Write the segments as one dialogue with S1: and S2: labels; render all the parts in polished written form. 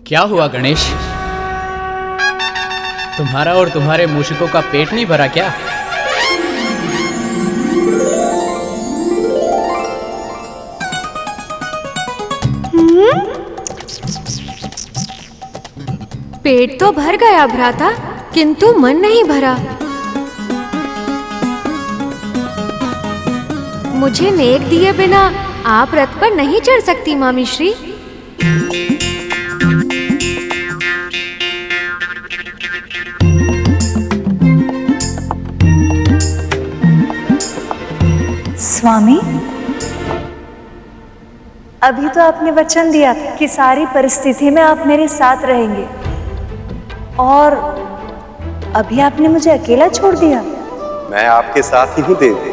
S1: क्या हुआ गणेश? तुम्हारा और तुम्हारे मूषिकों का पेट नहीं भरा क्या?
S2: पेट तो भर गया भ्राता, किंतु मन नहीं भरा। मुझे नेक दिए बिना आप रथ पर नहीं चढ़ सकती मामी श्री।
S3: स्वामी, अभी तो आपने वचन दिया था कि सारी परिस्थिति में आप मेरे साथ रहेंगे, और अभी आपने मुझे अकेला छोड़ दिया।
S4: मैं आपके साथ ही हूं देवी,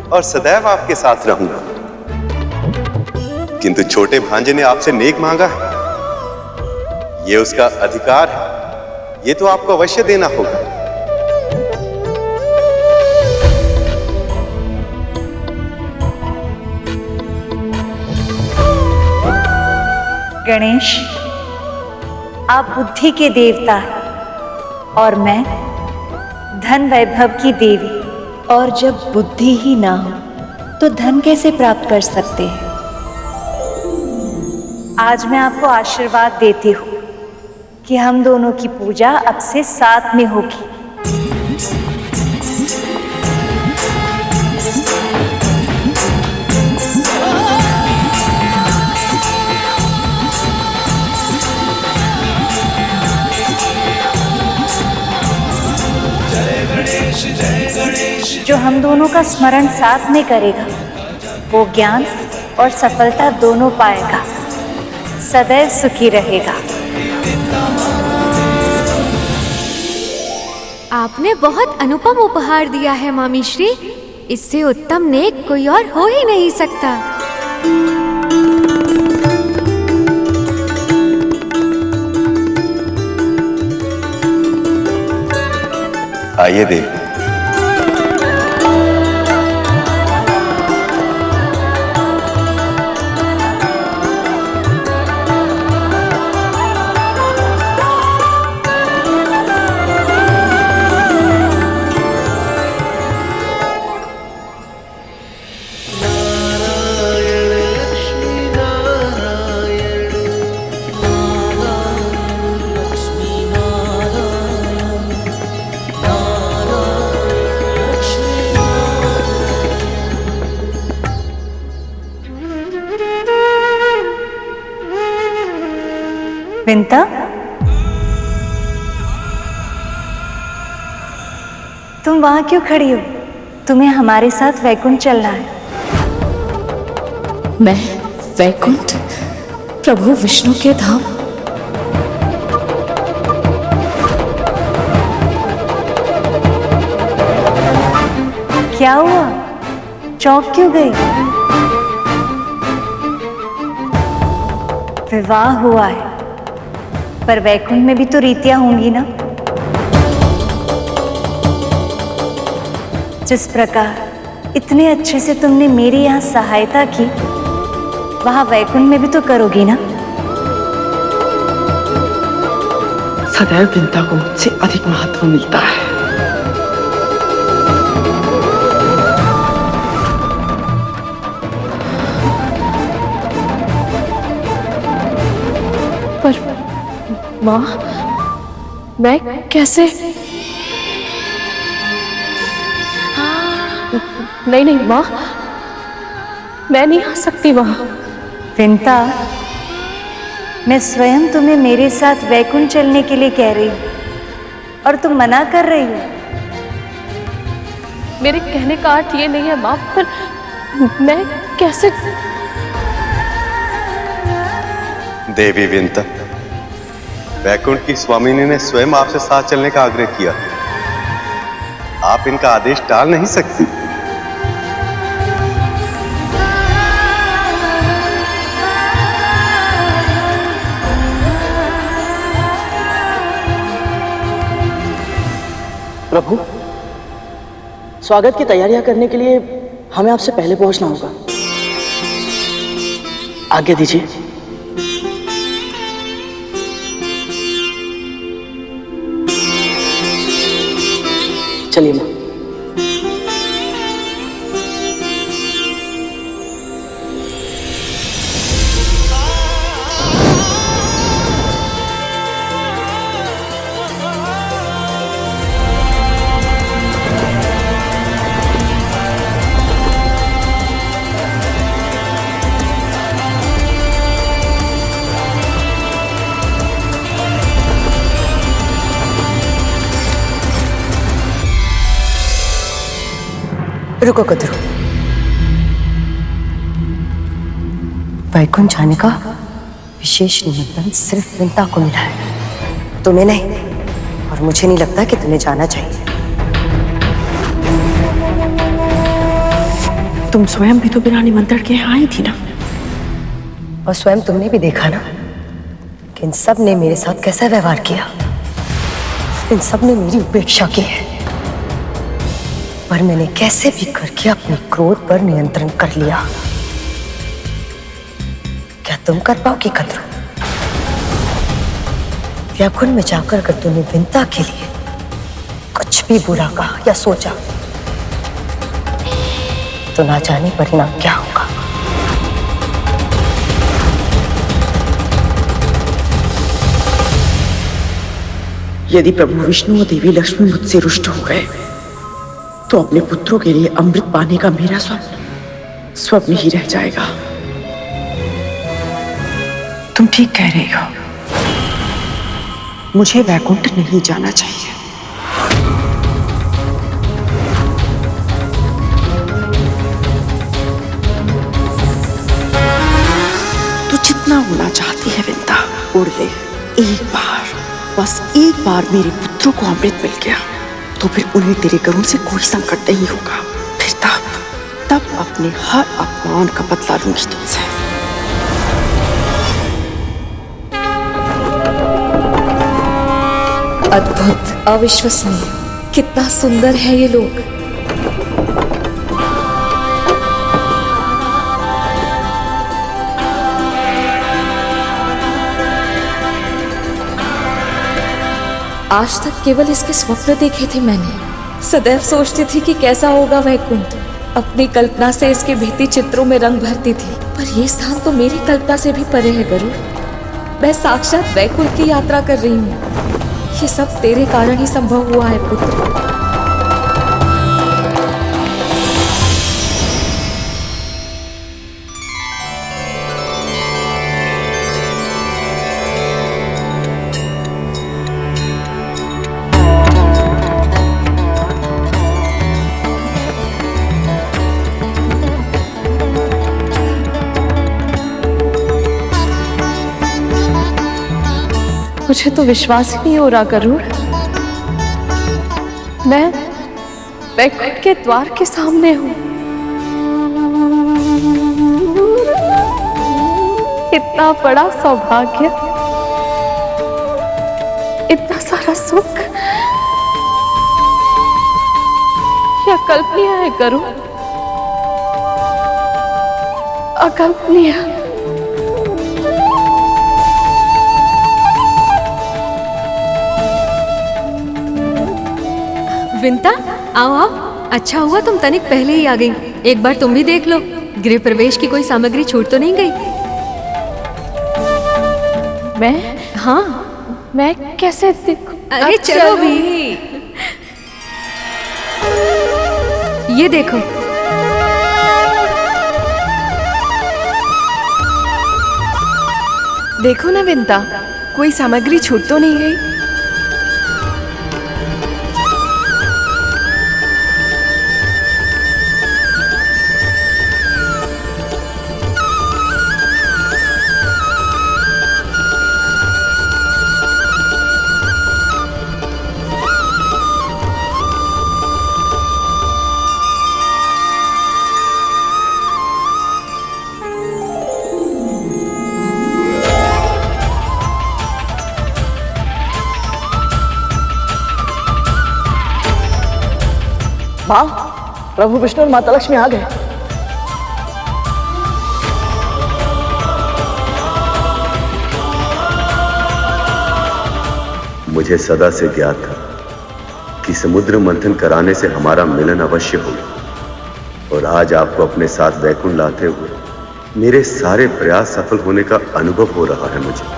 S4: और सदैव आपके साथ रहूंगा। किंतु छोटे भांजे ने आपसे नेक मांगा है, ये उसका अधिकार है, ये तो आपको अवश्य देना होगा।
S3: गणेश, आप बुद्धि के देवता हैं और मैं धन वैभव की देवी, और जब बुद्धि ही ना हो तो धन कैसे प्राप्त कर सकते हैं। आज मैं आपको आशीर्वाद देती हूँ कि हम दोनों की पूजा अब से साथ में होगी। जो हम दोनों का स्मरण साथ में करेगा वो ज्ञान और सफलता दोनों पाएगा, सदैव सुखी रहेगा।
S2: आपने बहुत अनुपम उपहार दिया है मामी श्री। इससे उत्तम नेक कोई और हो ही नहीं सकता।
S4: आइए देवी।
S3: विंता, तुम वहां क्यों खड़ी हो? तुम्हें हमारे साथ वैकुंठ चलना है।
S5: मैं वैकुंठ? प्रभु विष्णु के धाम?
S3: क्या हुआ? चौंक क्यों गई? विवाह हुआ है, पर वैकुंठ में भी तो रीतियां होंगी ना। जिस प्रकार इतने अच्छे से तुमने मेरी यहाँ सहायता की, वहां वैकुंठ में भी तो करोगी ना।
S6: सदैव विंता को मुझसे अधिक महत्व मिलता है।
S5: पर माँ, मैं कैसे? नहीं माँ, मैं नहीं आ सकती वहां।
S3: विंता, मैं स्वयं तुम्हें मेरे साथ वैकुंठ चलने के लिए कह रही हूँ, और तुम मना कर रही हो।
S5: मेरे कहने का अर्थ ये नहीं है माँ, पर मैं कैसे?
S4: देवी विंता, वैकुंठ की स्वामिनी ने स्वयं आपसे साथ चलने का आग्रह किया। आप इनका आदेश टाल नहीं सकती।
S6: प्रभु, स्वागत की तैयारियां करने के लिए हमें आपसे पहले पहुंचना होगा। आज्ञा दीजिए। चलिए माँ।
S7: रुको कद्रू, वैकुंठ जाने का विशेष निमंत्रण सिर्फ विंता को मिला है, तुम्हें नहीं, और मुझे नहीं लगता कि तुम्हें जाना चाहिए।
S5: तुम स्वयं भी तो बिना निमंत्रण के यहाँ आई थी ना।
S7: और स्वयं तुमने भी देखा ना कि इन सब ने मेरे साथ कैसा व्यवहार किया। इन सब ने मेरी उपेक्षा की है, पर मैंने कैसे भी करके अपने क्रोध पर नियंत्रण कर लिया। क्या तुम कर पाओगी कद्रू? व्याकुंठ में जाकर अगर तुमने विंता के लिए कुछ भी बुरा कहा या सोचा तो ना जाने परिणाम क्या होगा।
S8: यदि प्रभु विष्णु और देवी लक्ष्मी मुझसे रुष्ट हो गए तो अपने पुत्रों के लिए अमृत पाने का मेरा स्वप्न स्वप्न ही रह जाएगा। तुम ठीक कह रही हो, मुझे वैकुंठ नहीं जाना चाहिए। तू जितना उड़ना चाहती है विंता, उड़ ले। एक बार, बस एक बार मेरे पुत्रों को अमृत मिल गया तो फिर उन्हें तेरे करुण से कोई संकट नहीं होगा। फिर तब अपने हर अपमान का बदला लूंगी तुमसे।
S3: अद्भुत, अविश्वसनीय, कितना सुंदर है ये लोग। आज तक केवल इसके स्वप्न देखे थे मैंने। सदैव सोचती थी कि कैसा होगा वैकुंठ। अपनी कल्पना से इसके भित्ति चित्रों में रंग भरती थी, पर ये स्थान तो मेरी कल्पना से भी परे है गरुड़। मैं साक्षात वैकुंठ की यात्रा कर रही हूँ। ये सब तेरे कारण ही संभव हुआ है पुत्र।
S5: मुझे तो विश्वास ही नहीं हो रहा गरुड़, मैं वैकुंठ के द्वार के सामने हूँ। इतना बड़ा सौभाग्य, इतना सारा सुख, क्या कल्पनीय है गरुड़, अकल्पनीय।
S2: विंता, आओ आओ, अच्छा हुआ तुम तनिक पहले ही आ गई। एक बार तुम भी देख लो, गृह प्रवेश की कोई सामग्री छूट तो नहीं गई?
S5: मैं?
S2: हाँ,
S5: मैं कैसे देखूं?
S2: अरे चलो भी। ये देखो।
S9: देखो ना विंता, कोई सामग्री छूट तो नहीं गई?
S6: माँ, प्रभु विष्णु और माता लक्ष्मी आ गए।
S4: मुझे सदा से ज्ञात था कि समुद्र मंथन कराने से हमारा मिलन अवश्य होगा। और आज आपको अपने साथ वैकुंठ लाते हुए मेरे सारे प्रयास सफल होने का अनुभव हो रहा है मुझे।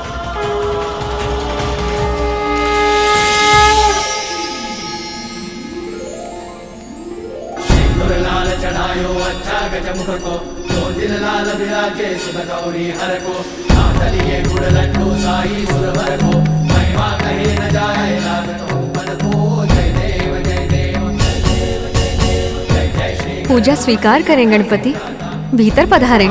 S2: पूजा स्वीकार करें गणपति, भीतर पधारें।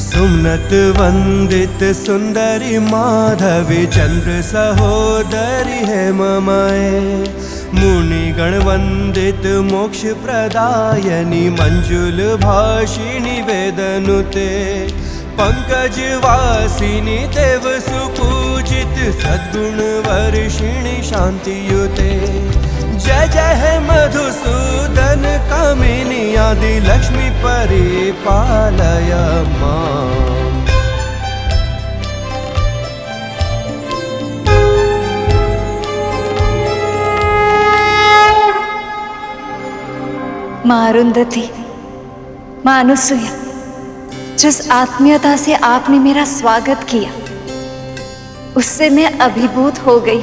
S10: सुमनत वंदित सुंदरी माधवी चंद्र सहोदरी है ममाए। मुनिगण वंदित मोक्ष प्रदायनी मंजुल भाषिणी वेदनुते। पंकज वासिनी देव सुपूजित सद्गुण वर्षिणी शांतियुते। जय जय है मधुसूदन कामिनी आदि लक्ष्मी परिपालय मां।
S3: माँ अरुंधति, माँ अनुसुया, जिस आत्मीयता से आपने मेरा स्वागत किया उससे मैं अभिभूत हो गई।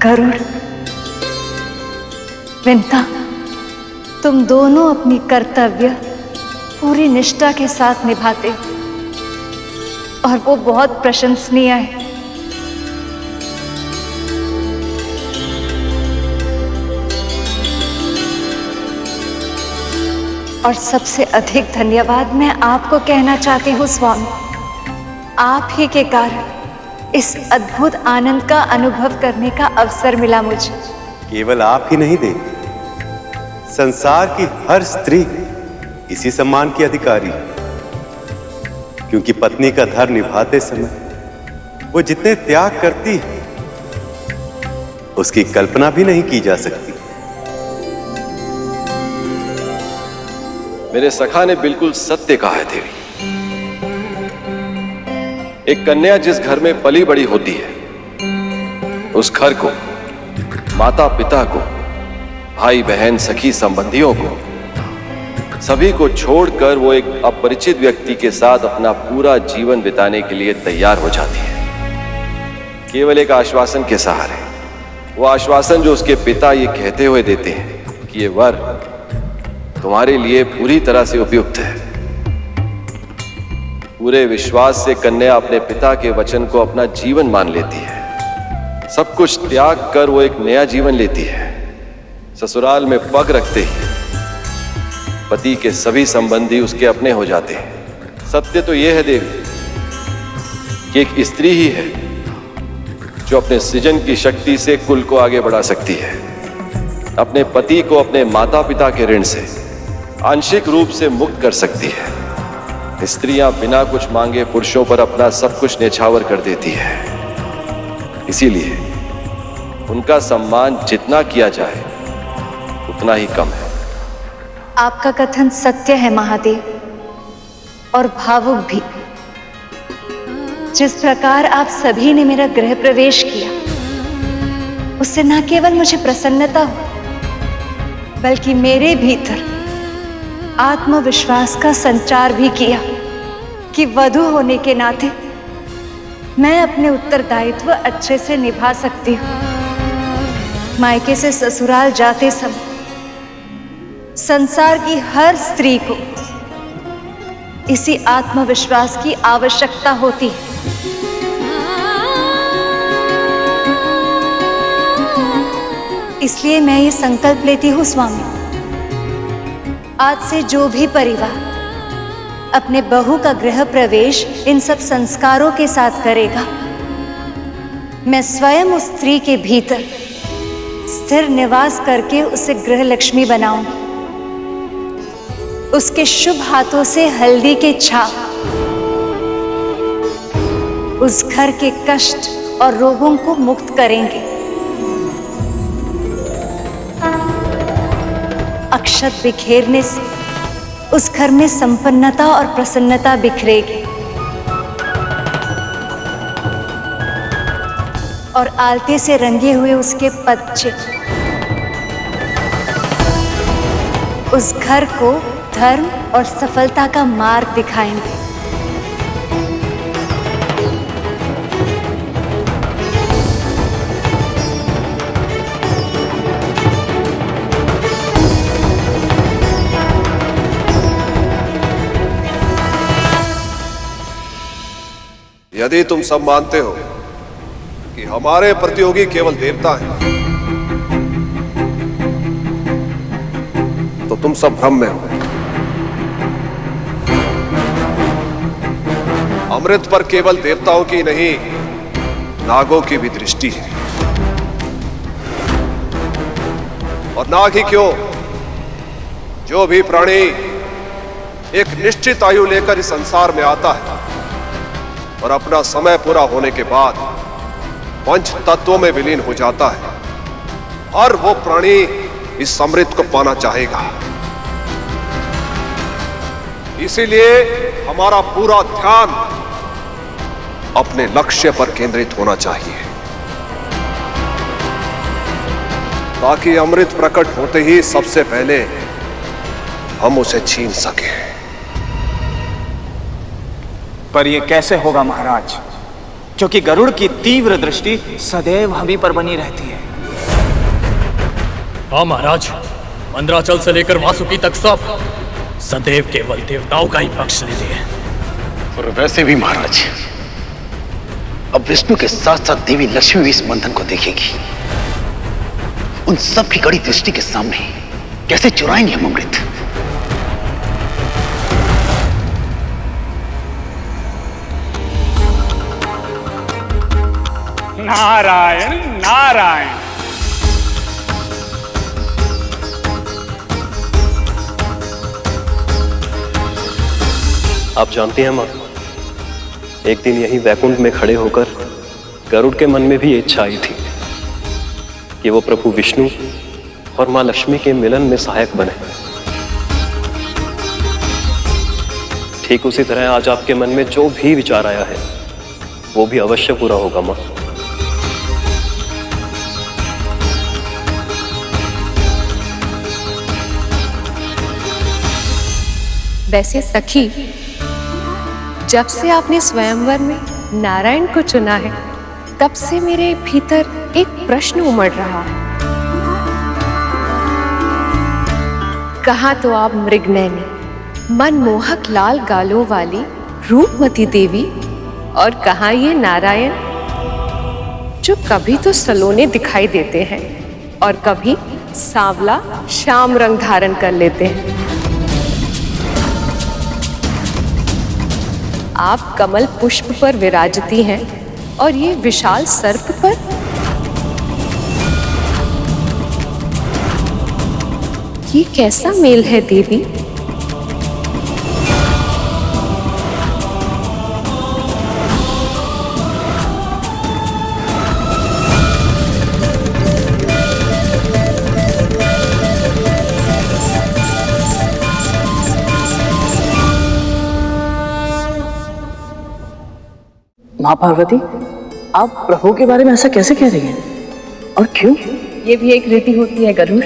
S3: गरुड़, विंता, तुम दोनों अपनी कर्तव्य पूरी निष्ठा के साथ निभाते हो और वो बहुत प्रशंसनीय है। और सबसे अधिक धन्यवाद मैं आपको कहना चाहती हूँ स्वामी। आप ही के कारण इस अद्भुत आनंद का अनुभव करने का अवसर मिला मुझे।
S4: केवल आप ही नहीं देवी, संसार की हर स्त्री इसी सम्मान की अधिकारी है। क्योंकि पत्नी का धर्म निभाते समय वो जितने त्याग करती है उसकी कल्पना भी नहीं की जा सकती।
S11: मेरे सखा ने बिल्कुल सत्य कहा है देवी। एक कन्या जिस घर में पली बड़ी होती है उस घर को, माता पिता को, भाई बहन सखी संबंधियों को, सभी को छोड़कर वो एक अपरिचित व्यक्ति के साथ अपना पूरा जीवन बिताने के लिए तैयार हो जाती है, केवल एक आश्वासन के सहारे। वो आश्वासन जो उसके पिता ये कहते हुए देते हैं कि ये वर तुम्हारे लिए पूरी तरह से उपयुक्त है। पूरे विश्वास से कन्या अपने पिता के वचन को अपना जीवन मान लेती है। सब कुछ त्याग कर वो एक नया जीवन लेती है। ससुराल में पग रखते ही पति के सभी संबंधी उसके अपने हो जाते हैं। सत्य तो यह है देवी कि एक स्त्री ही है जो अपने सृजन की शक्ति से कुल को आगे बढ़ा सकती है, अपने पति को अपने माता पिता के ऋण से आंशिक रूप से मुक्त कर सकती है। स्त्रियां बिना कुछ मांगे पुरुषों पर अपना सब कुछ न्यौछावर कर देती है। इसीलिए उनका सम्मान जितना किया जाए उतना ही कम है।
S3: आपका कथन सत्य है महादेव, और भावुक भी। जिस प्रकार आप सभी ने मेरा गृह प्रवेश किया, उससे न केवल मुझे प्रसन्नता हो, बल्कि मेरे भीतर आत्मविश्वास का संचार भी किया कि वधू होने के नाते मैं अपने उत्तरदायित्व अच्छे से निभा सकती हूँ। मायके से ससुराल जाते समय संसार की हर स्त्री को इसी आत्मविश्वास की आवश्यकता होती है। इसलिए मैं ये संकल्प लेती हूँ स्वामी, आज से जो भी परिवार अपने बहू का गृह प्रवेश इन सब संस्कारों के साथ करेगा, मैं स्वयं उस स्त्री के भीतर स्थिर निवास करके उसे गृह लक्ष्मी बनाऊंगी। उसके शुभ हाथों से हल्दी के छाप उस घर के कष्ट और रोगों को मुक्त करेंगे। अक्षत बिखेरने से उस घर में संपन्नता और प्रसन्नता बिखरेगी, और आलते से रंगे हुए उसके पदचिह्न उस घर को धर्म और सफलता का मार्ग दिखाएंगे।
S11: यदि तुम सब मानते हो कि हमारे प्रतियोगी केवल देवता हैं, तो तुम सब भ्रम में हो। अमृत पर केवल देवताओं की नहीं, नागों की भी दृष्टि है। और नाग ही क्यों, जो भी प्राणी एक निश्चित आयु लेकर इस संसार में आता है और अपना समय पूरा होने के बाद पंच तत्वों में विलीन हो जाता है, हर वो प्राणी इस अमृत को पाना चाहेगा। इसीलिए हमारा पूरा ध्यान अपने लक्ष्य पर केंद्रित होना चाहिए, ताकि अमृत प्रकट होते ही सबसे पहले हम उसे छीन सकें।
S12: पर यह कैसे होगा महाराज, क्योंकि गरुड़ की तीव्र दृष्टि सदैव हम ही पर बनी रहती है।
S1: हाँ महाराज, मंदराचल से लेकर वासुकी तक सब सदैव केवल देवताओं का ही पक्ष लेते हैं।
S13: और वैसे भी महाराज, अब विष्णु के साथ साथ देवी लक्ष्मी भी इस बंधन को देखेगी। उन सब की कड़ी दृष्टि के सामने कैसे चुराएंगे हम अमृत?
S12: नारायण नारायण।
S14: आप जानते हैं मां, एक दिन यहीं वैकुंठ में खड़े होकर गरुड़ के मन में भी ये इच्छा आई थी कि वो प्रभु विष्णु और मां लक्ष्मी के मिलन में सहायक बने। ठीक उसी तरह आज आपके मन में जो भी विचार आया है वो भी अवश्य पूरा होगा मां।
S5: वैसे सखी, जब से आपने स्वयंवर में नारायण को चुना है, तब से मेरे भीतर एक प्रश्न उमड़ रहा है। कहाँ तो आप मृगनयनी, मनमोहक लाल गालों वाली रूपमती देवी, और कहाँ ये नारायण जो कभी तो सलोने दिखाई देते हैं और कभी सांवला श्याम रंग धारण कर लेते हैं। आप कमल पुष्प पर विराजती हैं और ये विशाल सर्प पर। ये कैसा मेल है देवी?
S6: माँ पार्वती, आप प्रभु के बारे में ऐसा कैसे कह रही हैं? और क्यों?
S5: ये भी एक रीति होती है गरुड़।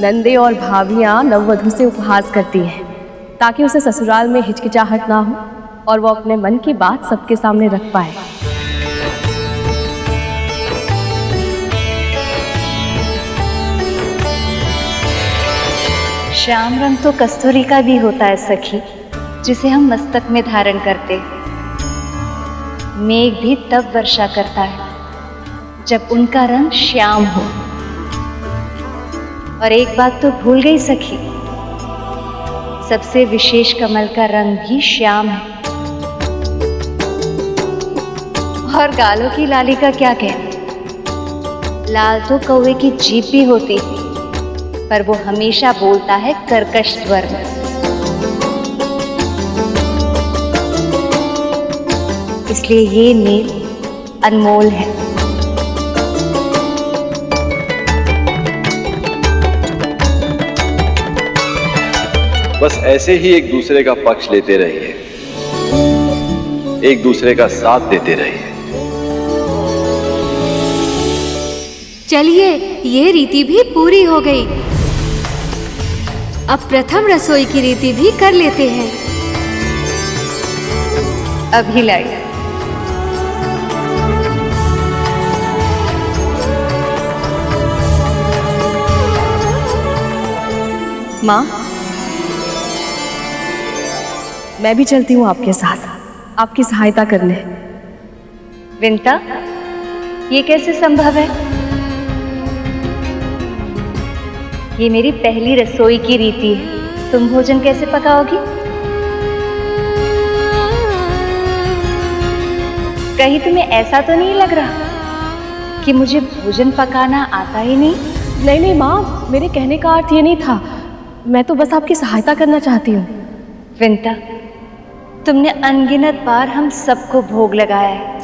S5: नंदे और भाभियां नववधू से उपहास करती हैं ताकि उसे ससुराल में हिचकिचाहट ना हो और वो अपने मन की बात सबके सामने रख पाए।
S3: श्याम रंग तो कस्तूरी का भी होता है सखी, जिसे हम मस्तक में धारण करते। मेघ भी तब वर्षा करता है जब उनका रंग श्याम हो। और एक बात तो भूल गई सखी, सबसे विशेष कमल का रंग भी श्याम है। और गालों की लाली का क्या कहना, लाल तो कौवे की जीभ भी होती, पर वो हमेशा बोलता है कर्कश स्वर में। इसलिए ये मेल अनमोल है।
S11: बस ऐसे ही एक दूसरे का पक्ष लेते रहिए, एक दूसरे का साथ देते रहिए।
S2: चलिए, ये रीति भी पूरी हो गई। अब प्रथम रसोई की रीति भी कर लेते हैं।
S3: अभी लाई।
S5: माँ, मैं भी चलती हूँ आपके साथ, आपकी सहायता करने।
S3: विंता, ये कैसे संभव है? ये मेरी पहली रसोई की रीति है, तुम भोजन कैसे पकाओगी? कहीं तुम्हें ऐसा तो नहीं लग रहा कि मुझे भोजन पकाना आता ही नहीं?
S5: नहीं नहीं माँ, मेरे कहने का अर्थ ये नहीं था। मैं तो बस आपकी सहायता करना चाहती हूँ।
S3: विंता, तुमने अनगिनत बार हम सबको भोग लगाया है।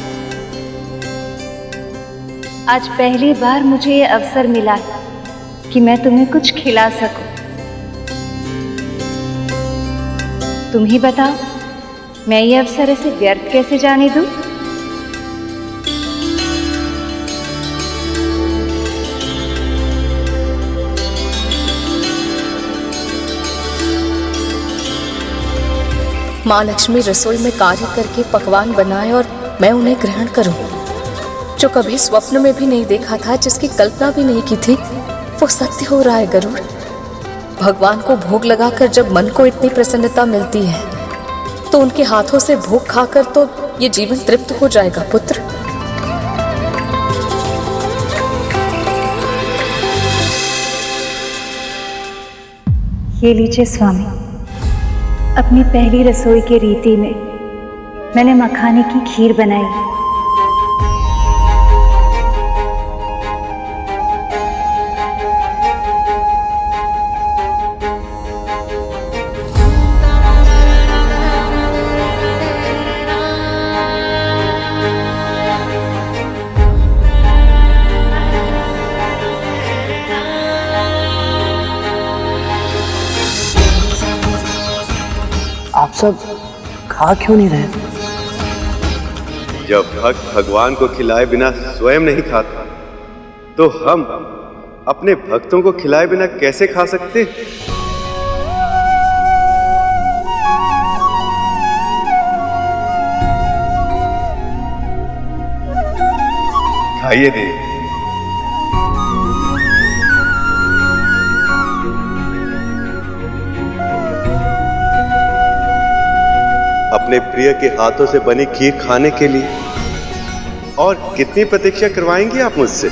S3: आज पहली बार मुझे ये अवसर मिला कि मैं तुम्हें कुछ खिला सकूं। तुम ही बताओ, मैं ये अवसर ऐसे व्यर्थ कैसे जाने दूं?
S15: माँ लक्ष्मी रसोई में कार्य करके पकवान बनाए और मैं उन्हें ग्रहण करूं, जो कभी स्वप्न में भी नहीं देखा था, जिसकी कल्पना भी नहीं की थी, वो सत्य हो रहा है गरुड़। भगवान को भोग लगाकर जब मन को इतनी प्रसन्नता मिलती है, तो उनके हाथों से भोग खाकर तो ये जीवन तृप्त हो जाएगा पुत्र।
S3: ये लीजिए स्वामी, अपनी पहली रसोई की रीति में मैंने मखाने की खीर बनाई।
S6: आप सब खा क्यों नहीं रहे?
S4: जब भक्त भगवान को खिलाए बिना स्वयं नहीं खाता, तो हम अपने भक्तों को खिलाए बिना कैसे खा सकते? खाइए दे। अपने प्रिय के हाथों से बनी खीर खाने के लिए और कितनी प्रतीक्षा करवाएंगे आप मुझसे?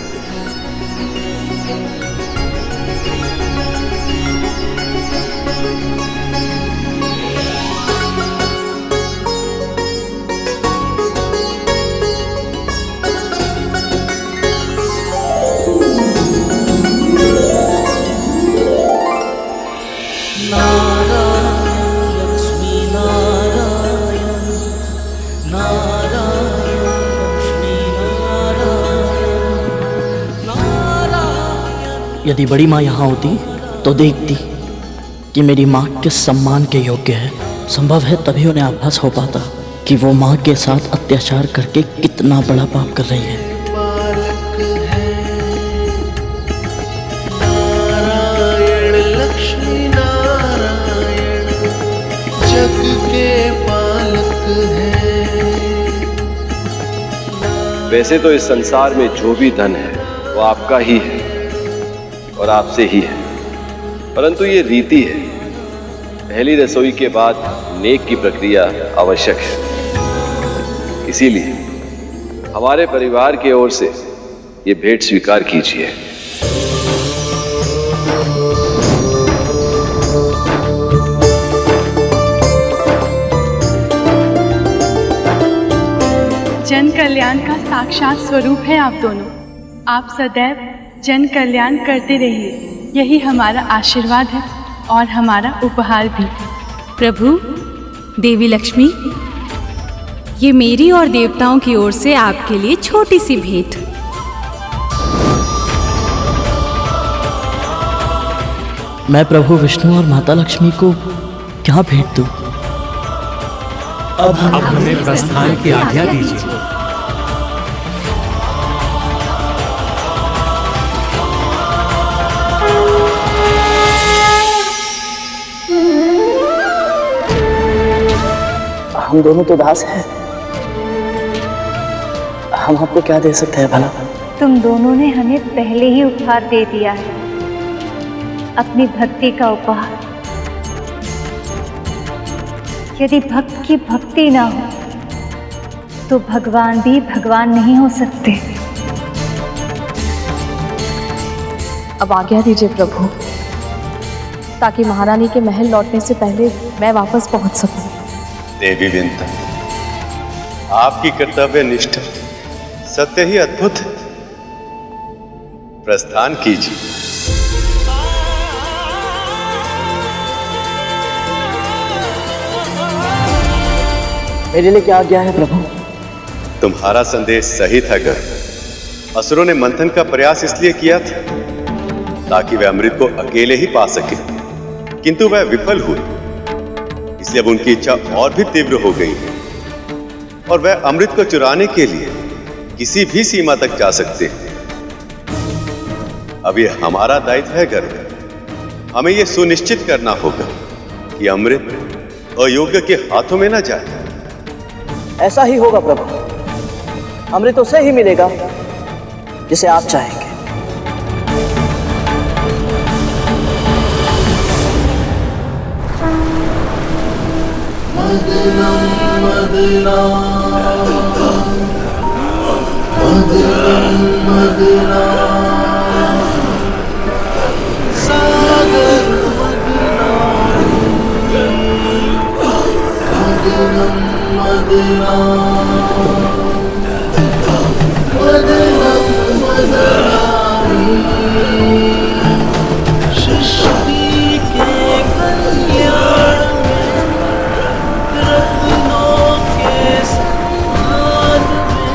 S6: यदि बड़ी माँ यहाँ होती तो देखती कि मेरी माँ किस सम्मान के योग्य है। संभव है तभी उन्हें आभास हो पाता कि वो माँ के साथ अत्याचार करके कितना बड़ा पाप कर रही है।
S10: नारायण लक्ष्मी नारायण जग के पालक हैं।
S11: वैसे तो इस संसार में जो भी धन है वो आपका ही है और आपसे ही है, परंतु ये रीति है, पहली रसोई के बाद नेक की प्रक्रिया आवश्यक है। इसीलिए हमारे परिवार की ओर से ये भेंट स्वीकार कीजिए।
S16: जन कल्याण का साक्षात स्वरूप है आप दोनों। आप सदैव जन कल्याण करते रहिए, यही हमारा आशीर्वाद है और हमारा उपहार भी।
S17: प्रभु, देवी लक्ष्मी, ये मेरी और देवताओं की ओर से आपके लिए छोटी सी भेंट।
S6: मैं प्रभु विष्णु और माता लक्ष्मी को क्या भेंट दूं?
S1: अब हमें प्रस्थान की आज्ञा दीजिए।
S6: हम दोनों तो दास हैं, हम आपको क्या दे सकते हैं भला?
S3: तुम दोनों ने हमें पहले ही उपहार दे दिया है, अपनी भक्ति का उपहार। यदि भक्त की भक्ति ना हो तो भगवान भी भगवान नहीं हो सकते।
S15: अब आज्ञा दीजिए प्रभु, ताकि महारानी के महल लौटने से पहले मैं वापस पहुंच सकूं।
S4: देवी विंता, आपकी कर्तव्य निष्ठा सत्य ही अद्भुत है। प्रस्थान कीजिए।
S6: मेरे लिए क्या आज्ञा है प्रभु?
S4: तुम्हारा संदेश सही था गरुड़। असुरों ने मंथन का प्रयास इसलिए किया था ताकि वे अमृत को अकेले ही पा सके, किंतु वह विफल हुए, इसलिए अब उनकी इच्छा और भी तीव्र हो गई है और वह अमृत को चुराने के लिए किसी भी सीमा तक जा सकते हैं। अब यह हमारा दायित्व है गरुड़। हमें यह सुनिश्चित करना होगा कि अमृत अयोग्य के हाथों में न जाए।
S6: ऐसा ही होगा प्रभु, अमृत उसे ही मिलेगा जिसे आप चाहेंगे।
S10: मदना मदना मदना सागर मदना मदना सृष्टि के कल्याण रत्नों के संधान में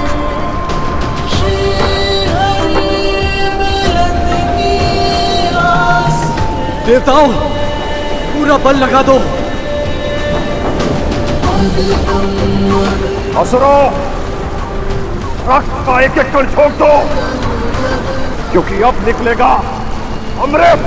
S10: श्री हरि मिलन की आस।
S1: देवताओं, पूरा बल लगा दो।
S18: असुरों, रक्त का एक एक कण छोड़ दो, क्योंकि अब निकलेगा अमृत।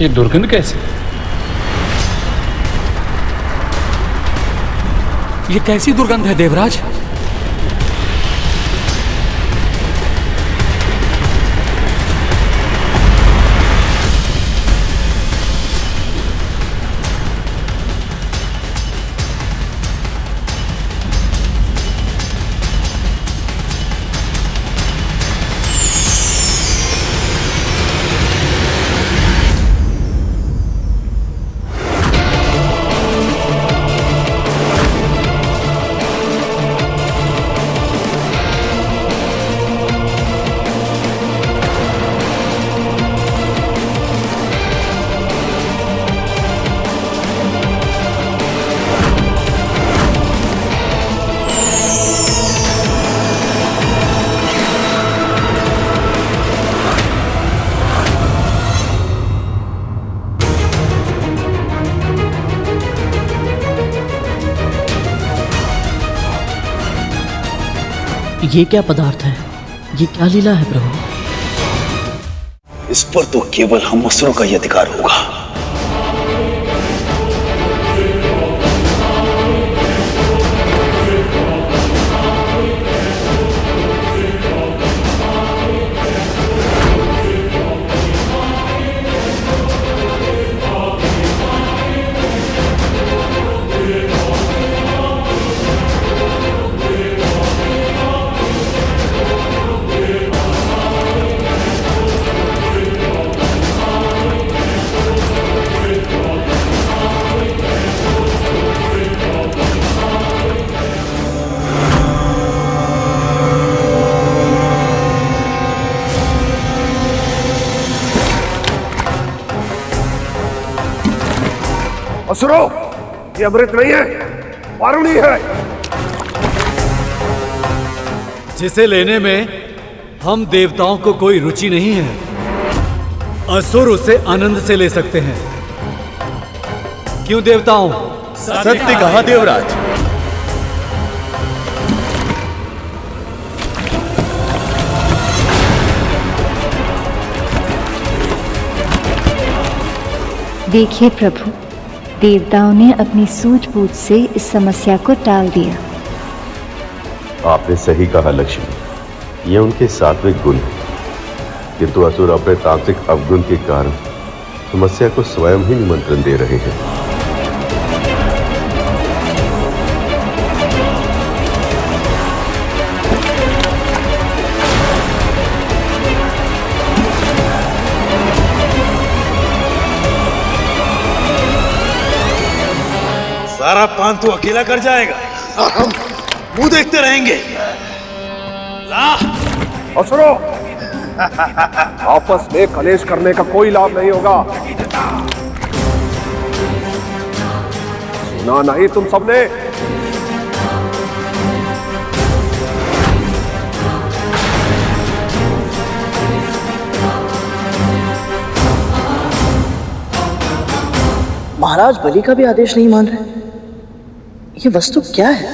S19: ये दुर्गंध कैसे?
S1: ये कैसी दुर्गंध है देवराज?
S6: ये क्या पदार्थ है? ये क्या लीला है प्रभु?
S13: इस पर तो केवल हम असुरों का ही अधिकार होगा।
S18: असुरो, ये अमृत नहीं है, वारुणी है।
S19: जिसे लेने में हम देवताओं को कोई रुचि नहीं है, असुर उसे आनंद से ले सकते हैं। क्यों देवताओं?
S1: सत्य कहा देवराज।
S3: देखिए प्रभु, देवताओं ने अपनी सूझबूझ से इस समस्या को टाल दिया।
S4: आपने सही कहा लक्ष्मी, ये उनके सात्विक गुण है, किंतु असुर अपने तांत्रिक अवगुण के कारण समस्या को स्वयं ही निमंत्रण दे रहे हैं।
S13: सारा पान तो अकेला कर जाएगा और हम मुंह देखते रहेंगे। ला
S18: असुरो, आपस में कलेश करने का कोई लाभ नहीं होगा। सुना नहीं तुम सबने?
S6: महाराज बलि का भी आदेश नहीं मान रहे। ये वस्तु क्या है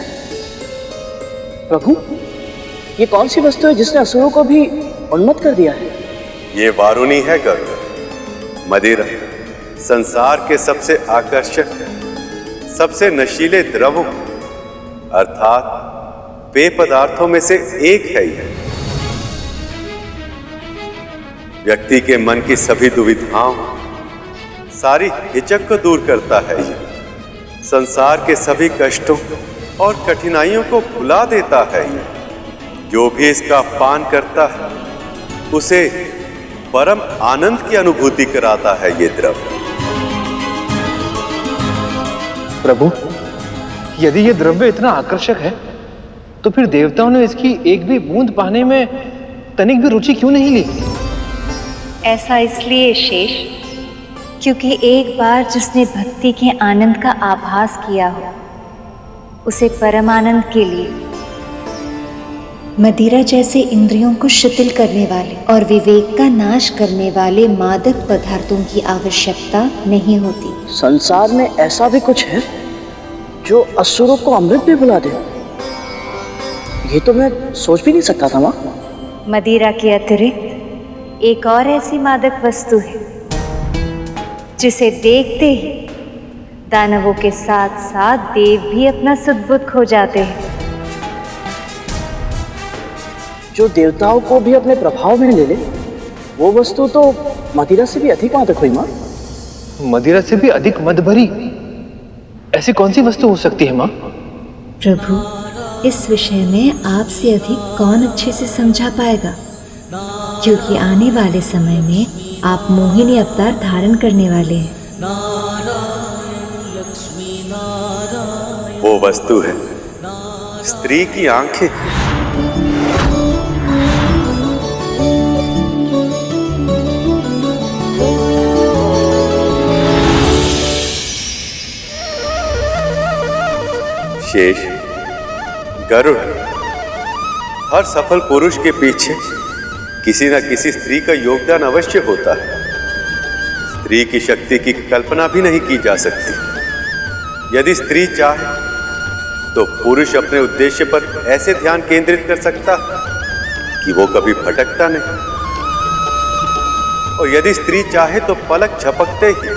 S6: प्रभु? ये कौन सी वस्तु है जिसने असुरों को भी उन्मत्त कर दिया है?
S4: ये वारुणी है गरुड़। मदिरा संसार के सबसे आकर्षक, सबसे नशीले द्रवों अर्थात पेय पदार्थों में से एक है यह। व्यक्ति के मन की सभी दुविधाओं, सारी हिचक को दूर करता है यह। संसार के सभी कष्टों और कठिनाइयों को भुला देता है यह। जो भी इसका पान करता है उसे परम आनंद की अनुभूति कराता है ये द्रव्य।
S14: प्रभु, यदि ये द्रव्य इतना आकर्षक है तो फिर देवताओं ने इसकी एक भी बूंद पाने में तनिक भी रुचि क्यों नहीं ली?
S3: ऐसा इसलिए शेष, क्योंकि एक बार जिसने भक्ति के आनंद का आभास किया हो, उसे परम आनंद के लिए मदिरा जैसे इंद्रियों को शिथिल करने वाले और विवेक का नाश करने वाले मादक पदार्थों की आवश्यकता नहीं होती।
S6: संसार में ऐसा भी कुछ है जो असुरों को अमृत में बुला दे? ये तो मैं सोच भी नहीं सकता था। माँ,
S3: मदिरा के अतिरिक्त एक और ऐसी मादक वस्तु है जिसे देखते ही दानवों के साथ साथ देव भी अपना सद्बुद्ध खो जाते हैं।
S6: जो देवताओं को भी अपने प्रभाव में ले ले, वो वस्तु तो मदिरा से भी अधिक मादक हुई। माँ,
S14: मदिरा से भी अधिक मद भरी ऐसी कौन सी वस्तु हो सकती है माँ?
S3: प्रभु, इस विषय में आपसे अधिक कौन अच्छे से समझा पाएगा, क्योंकि आने वाले समय में आप मोहिनी अवतार धारण करने वाले हैं।
S4: वो वस्तु है स्त्री की आंखें। शेष, गरुड़, हर सफल पुरुष के पीछे किसी न किसी स्त्री का योगदान अवश्य होता है। स्त्री की शक्ति की कल्पना भी नहीं की जा सकती। यदि स्त्री चाहे तो पुरुष अपने उद्देश्य पर ऐसे ध्यान केंद्रित कर सकता कि वो कभी भटकता नहीं। और यदि स्त्री चाहे तो पलक झपकते ही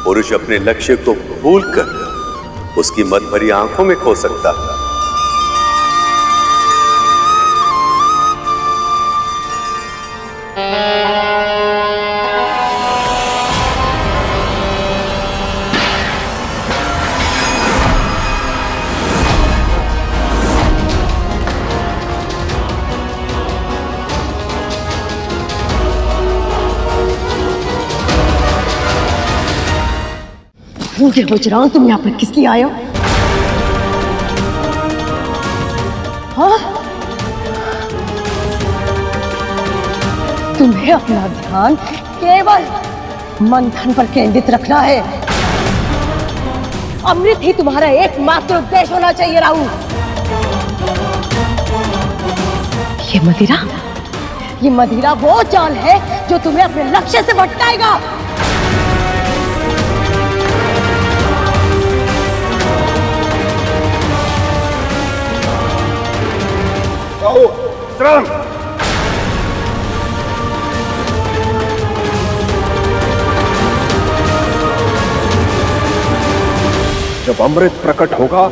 S4: पुरुष अपने लक्ष्य को भूलकर उसकी मत भरी आंखों में खो सकता।
S7: मुझे पूछ रहा हूं तुम यहाँ पर किस लिए आए हो? हाँ? तुम्हें अपना ध्यान केवल मंथन पर केंद्रित रखना है। अमृत ही तुम्हारा एकमात्र उद्देश्य होना चाहिए राहुल। ये मदिरा वो चाल है जो तुम्हें अपने लक्ष्य से भटकाएगा।
S18: जब अमृत प्रकट होगा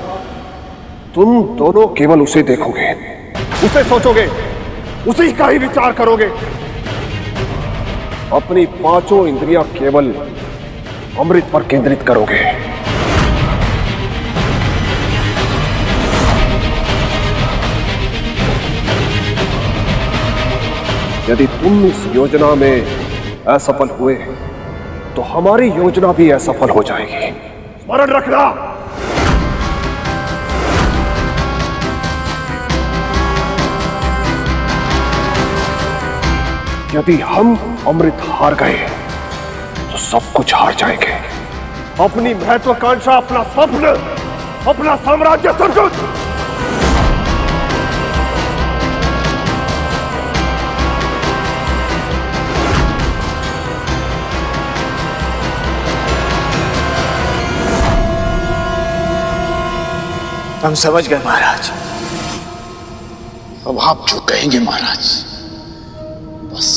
S18: तुम दोनों केवल उसे देखोगे, उसे सोचोगे, उसी का ही विचार करोगे। अपनी पांचों इंद्रियां केवल अमृत पर केंद्रित करोगे। यदि तुम इस योजना में असफल हुए तो हमारी योजना भी असफल हो जाएगी। स्मरण रखना। यदि हम अमृत हार गए तो सब कुछ हार जाएंगे। अपनी महत्वाकांक्षा, अपना स्वप्न, अपना साम्राज्य सब कुछ।
S12: हम समझ गए महाराज।
S13: अब आप जो कहेंगे महाराज बस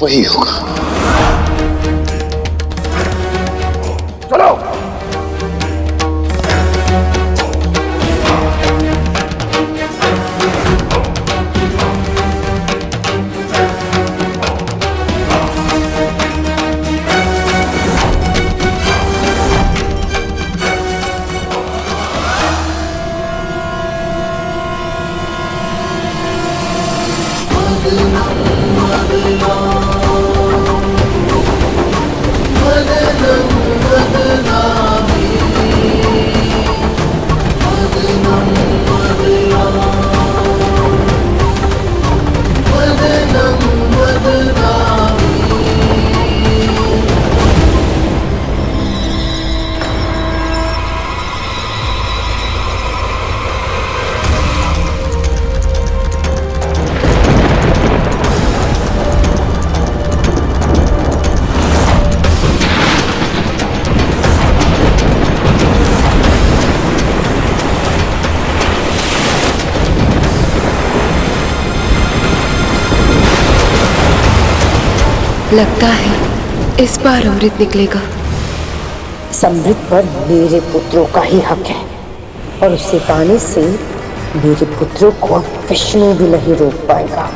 S13: वही होगा।
S18: चलो।
S5: लगता है इस बार अमृत निकलेगा।
S7: इस अमृत पर मेरे पुत्रों का ही हक है और उसे पाने से मेरे पुत्रों को अब विष्णु भी नहीं रोक पाएगा।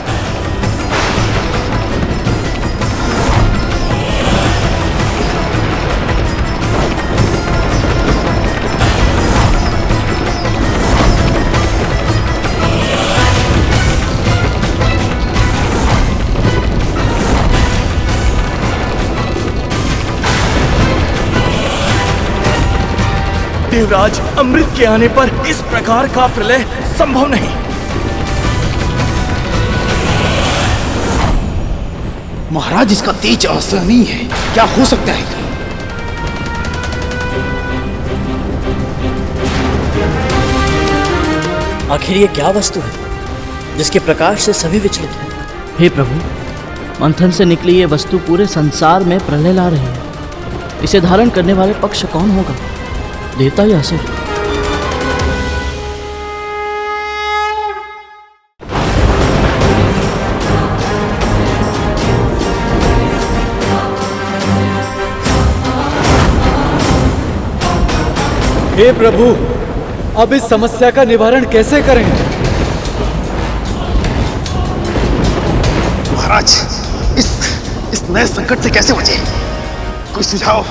S1: देवराज, अमृत के आने पर इस प्रकार का प्रलय संभव नहीं।
S13: महाराज इसका तेज असहनीय है। क्या हो सकता है?
S6: आखिर ये क्या वस्तु है जिसके प्रकाश से सभी विचलित हैं?
S20: हे प्रभु, मंथन से निकली ये वस्तु पूरे संसार में प्रलय ला रही है। इसे धारण करने वाले पक्ष कौन होगा, देवता या असुर?
S19: हे प्रभु, अब इस समस्या का निवारण कैसे करें?
S13: महाराज, इस नए संकट से कैसे बचे? कोई सुझाव?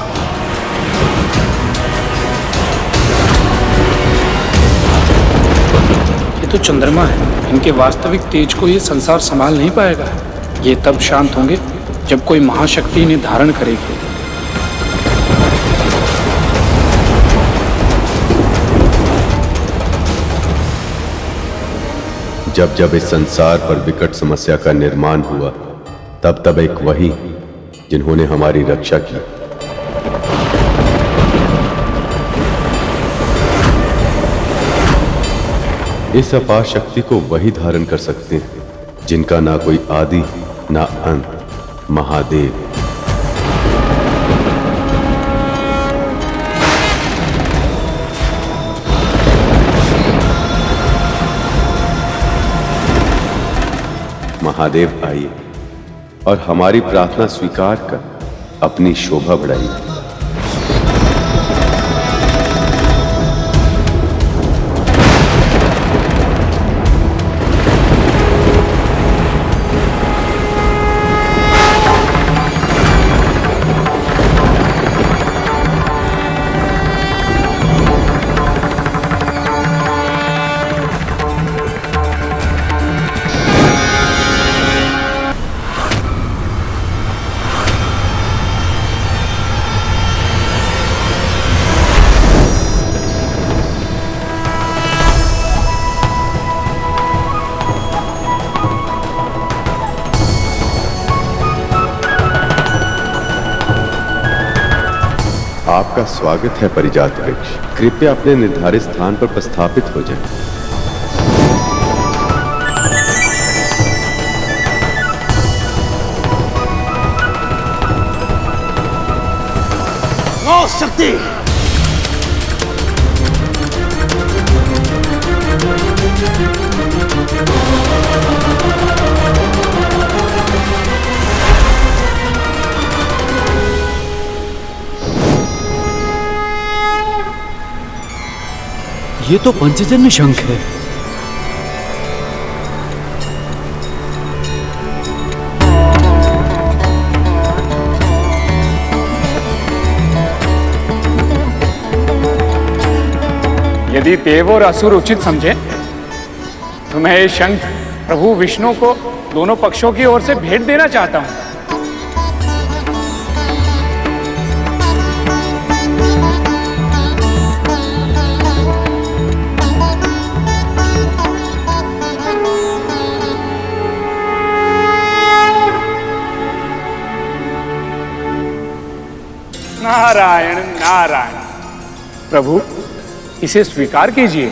S21: ये तो चंद्रमा है। इनके वास्तविक तेज को ये संसार संभाल नहीं पाएगा। ये तब शांत होंगे जब कोई महाशक्ति इन्हें धारण करेगी।
S4: जब जब इस संसार पर विकट समस्या का निर्माण हुआ, तब तब एक वही जिन्होंने हमारी रक्षा की। इस अपार शक्ति को वही धारण कर सकते हैं जिनका ना कोई आदि ना अंत, महादेव। महादेव आइए और हमारी प्रार्थना स्वीकार कर अपनी शोभा बढ़ाइए। आपका स्वागत है परिजात वृक्ष। कृपया अपने निर्धारित स्थान पर प्रस्थापित हो जाएं।
S13: नो शक्ति!
S19: ये तो पंचजन्य शंख है।
S21: यदि देव और असुर उचित समझे तो मैं ये शंख प्रभु विष्णु को दोनों पक्षों की ओर से भेंट देना चाहता हूं। नारायण नारायण। प्रभु, इसे स्वीकार कीजिए।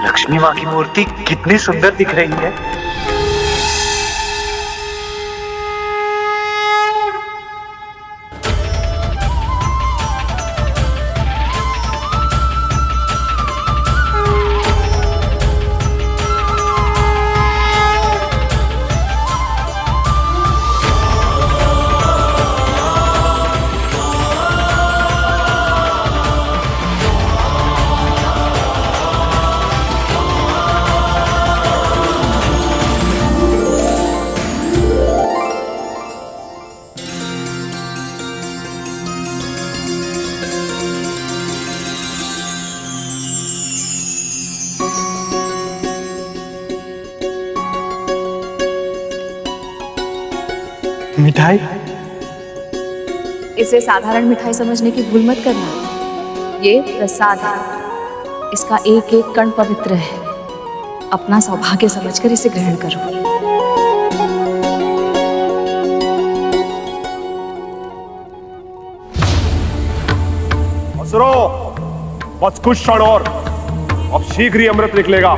S22: लक्ष्मी माँ की मूर्ति कितनी सुंदर दिख रही है। मिठाई?
S15: इसे साधारण मिठाई समझने की भूल मत करना। ये प्रसाद है। इसका एक एक कण पवित्र है। अपना सौभाग्य समझकर इसे ग्रहण करो।
S18: असुरो, बस कुछ क्षण और, अब शीघ्र ही अमृत निकलेगा।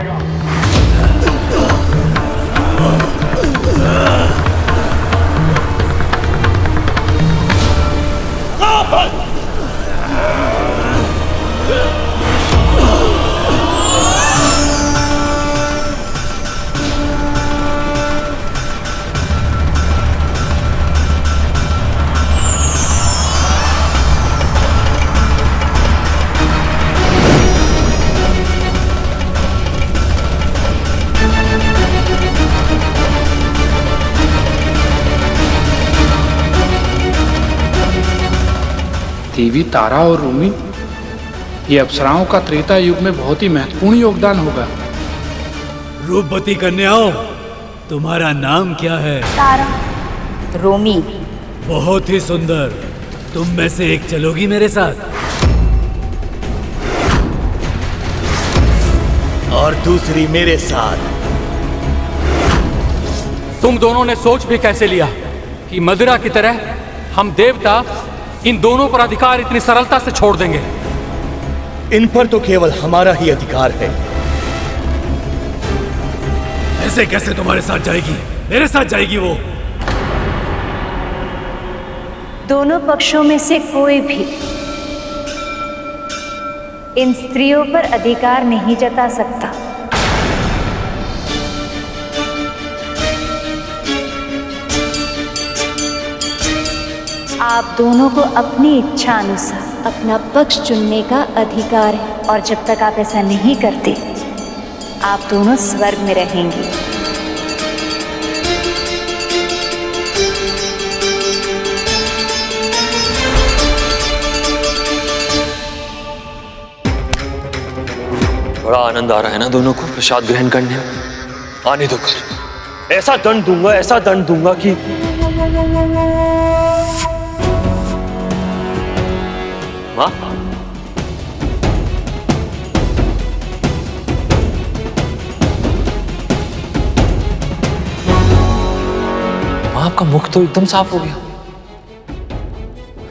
S21: देवी तारा और रूमी, ये अप्सराओं का त्रेता युग में बहुत ही महत्वपूर्ण योगदान होगा।
S19: रूपवती कन्याओं, तुम्हारा नाम क्या है?
S3: तारा। रोमी।
S19: बहुत ही सुंदर। तुम में से एक चलोगी मेरे साथ?
S1: और दूसरी मेरे साथ।
S8: तुम दोनों ने सोच भी कैसे लिया कि मदिरा की तरह हम देवता इन दोनों पर अधिकार इतनी सरलता से छोड़ देंगे?
S1: इन पर तो केवल हमारा ही अधिकार है।
S19: ऐसे कैसे तुम्हारे साथ जाएगी? मेरे साथ जाएगी वो।
S3: दोनों पक्षों में से कोई भी इन स्त्रियों पर अधिकार नहीं जता सकता। आप दोनों को अपनी इच्छा अनुसार अपना पक्ष चुनने का अधिकार है, और जब तक आप ऐसा नहीं करते आप दोनों स्वर्ग में रहेंगे।
S9: बड़ा आनंद आ रहा है ना दोनों को प्रसाद ग्रहण करने में। आने दो कर, ऐसा दंड दूंगा, ऐसा दंड दूंगा कि माँ, माँ आपका मुख तो एकदम साफ हो गया,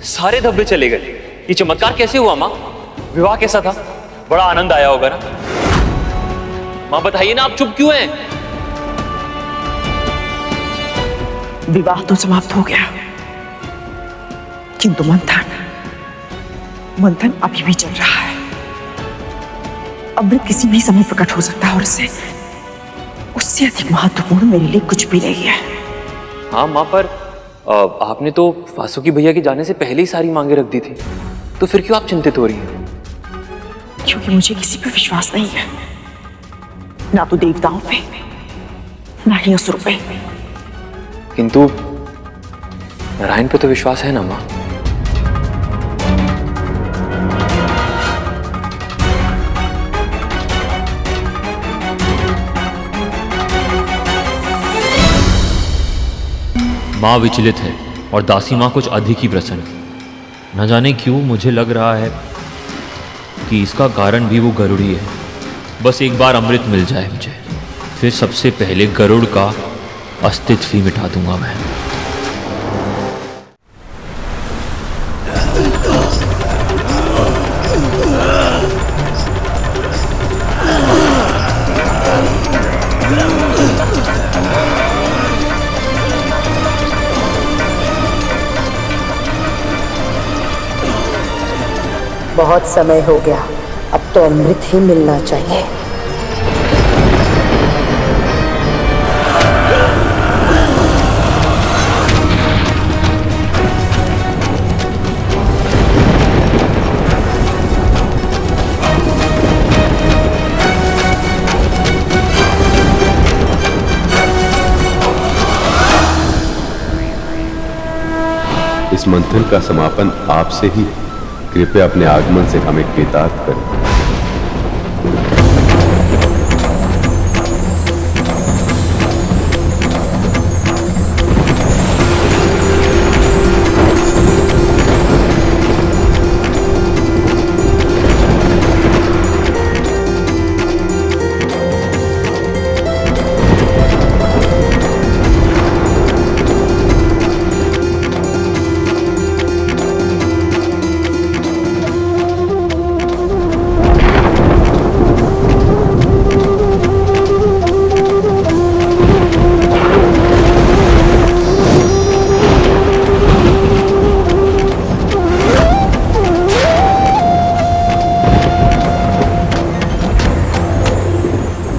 S9: सारे धब्बे चले गए। ये चमत्कार कैसे हुआ माँ? विवाह कैसा था? बड़ा आनंद आया होगा ना? माँ बताइए ना, आप चुप क्यों हैं?
S23: विवाह तो समाप्त हो गया, किंतु मंथन अभी भी चल रहा है। अमृत किसी भी समय प्रकट हो सकता है, और उससे अधिक महत्वपूर्ण मेरे लिए कुछ भी नहीं है।
S9: हाँ माँ, पर आपने तो वासुकी भैया के जाने से पहले ही सारी मांगे रख दी थी, तो फिर क्यों आप चिंतित हो रही हैं?
S23: क्योंकि मुझे किसी पर विश्वास नहीं है, ना तो देवताओं पे, ना ही असुर पे।
S9: किंतु नारायण पे तो विश्वास है ना माँ?
S24: माँ विचलित है और दासी माँ कुछ अधिक ही प्रसन्न। न जाने क्यों मुझे लग रहा है कि इसका कारण भी वो गरुड़ी है। बस एक बार अमृत मिल जाए मुझे, फिर सबसे पहले गरुड़ का अस्तित्व ही मिटा दूंगा मैं।
S7: बहुत समय हो गया, अब तो अमृत ही मिलना चाहिए।
S4: इस मंथन का समापन आपसे ही, कृपया अपने आगमन से हमें कृतार्थ करें।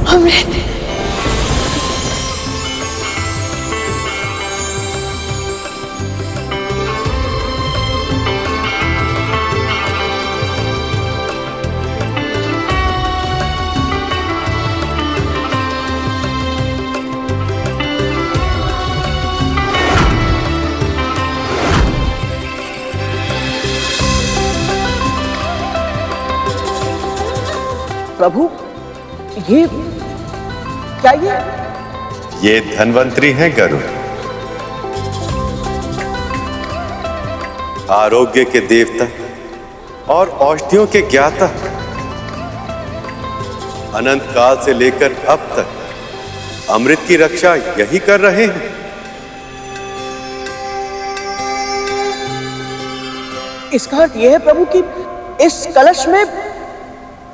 S7: अमृत।
S6: प्रभु, ये क्या
S4: ये धन्वंतरी हैं गरुड़, आरोग्य के देवता और औषधियों के ज्ञाता। अनंत काल से लेकर अब तक अमृत की रक्षा यही कर रहे हैं।
S6: इसका अर्थ यह है प्रभु कि इस कलश में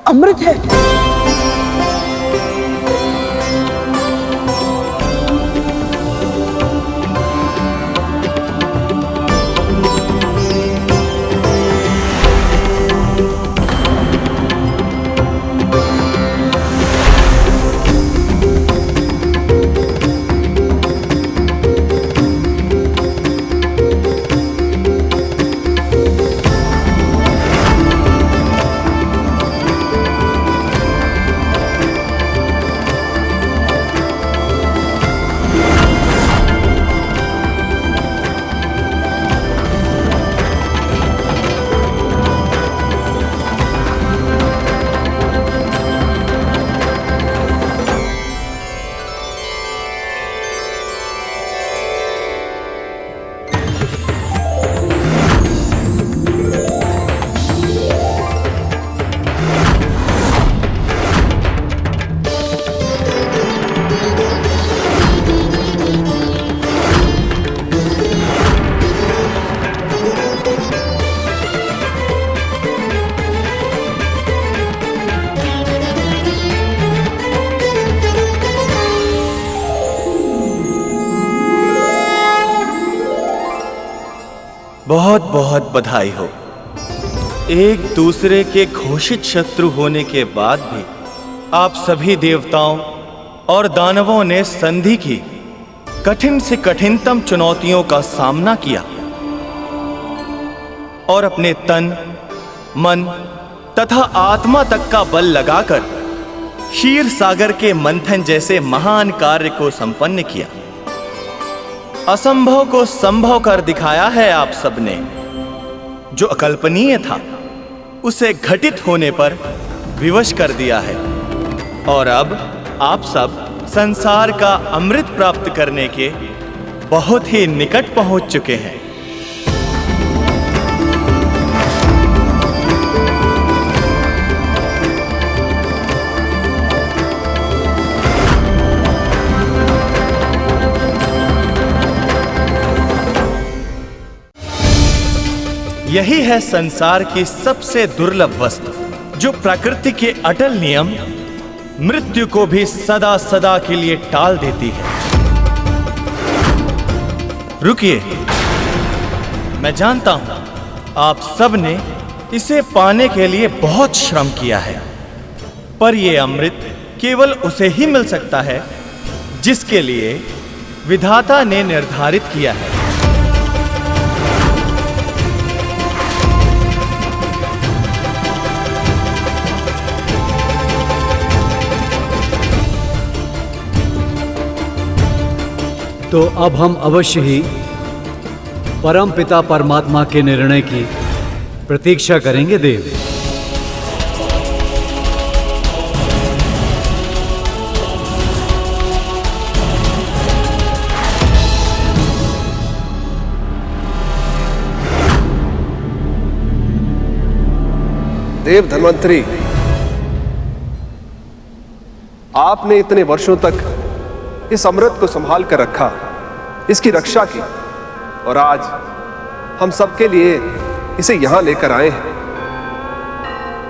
S6: अमृत है।
S2: बहुत बहुत बधाई हो। एक दूसरे के घोषित शत्रु होने के बाद भी आप सभी देवताओं और दानवों ने संधि की कठिन से कठिनतम चुनौतियों का सामना किया और अपने तन, मन तथा आत्मा तक का बल लगाकर क्षीर सागर के मंथन जैसे महान कार्य को संपन्न किया। असंभव को संभव कर दिखाया है आप सबने। जो अकल्पनीय था उसे घटित होने पर विवश कर दिया है और अब आप सब संसार का अमृत प्राप्त करने के बहुत ही निकट पहुंच चुके हैं। यही है संसार की सबसे दुर्लभ वस्तु, जो प्रकृति के अटल नियम मृत्यु को भी सदा सदा के लिए टाल देती है। रुकिए, मैं जानता हूं आप सब ने इसे पाने के लिए बहुत श्रम किया है, पर यह अमृत केवल उसे ही मिल सकता है जिसके लिए विधाता ने निर्धारित किया है।
S19: तो अब हम अवश्य ही परम पिता परमात्मा के निर्णय की प्रतीक्षा करेंगे देव।
S18: देव धन्वंतरी, आपने इतने वर्षों तक इस अमृत को संभाल कर रखा, इसकी रक्षा की, और आज हम सबके लिए इसे यहां लेकर आए हैं।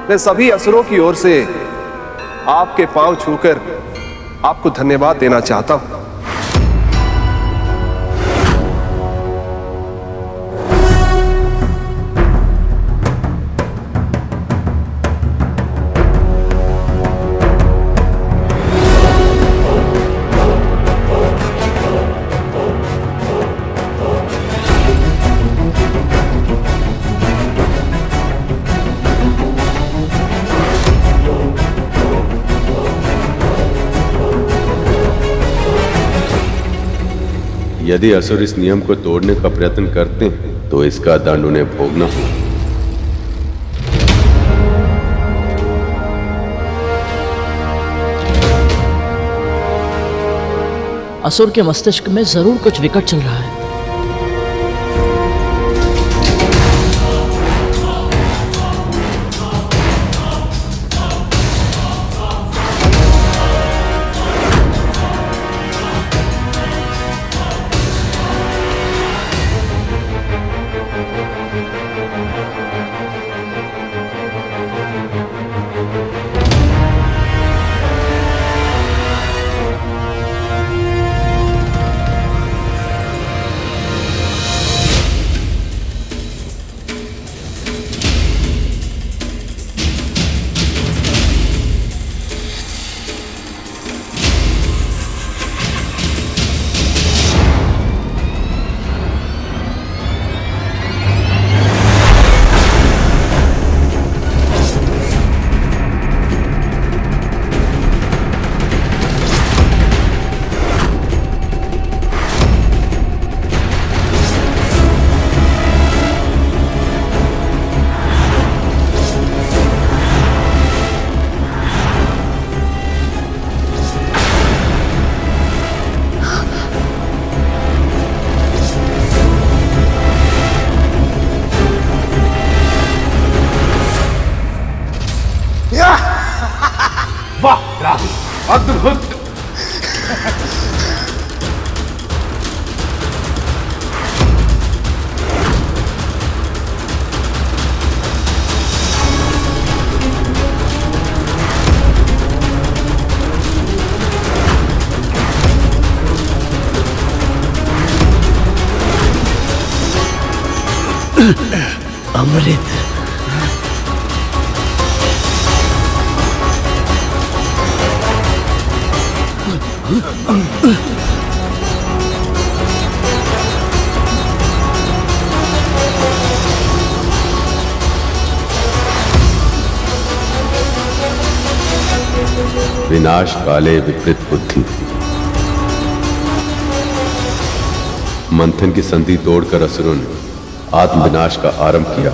S18: मैं सभी असुरों की ओर से आपके पांव छूकर आपको धन्यवाद देना चाहता हूं।
S4: यदि असुर इस नियम को तोड़ने का प्रयत्न करते हैं तो इसका दंड उन्हें भोगना होगा।
S20: असुर के मस्तिष्क में जरूर कुछ विकट चल रहा है।
S18: अद्भुत।
S1: अमृत।
S4: विनाश काले विपरीत बुद्धि। मंथन की संधि तोड़कर असुरों ने आत्मविनाश का आरंभ किया।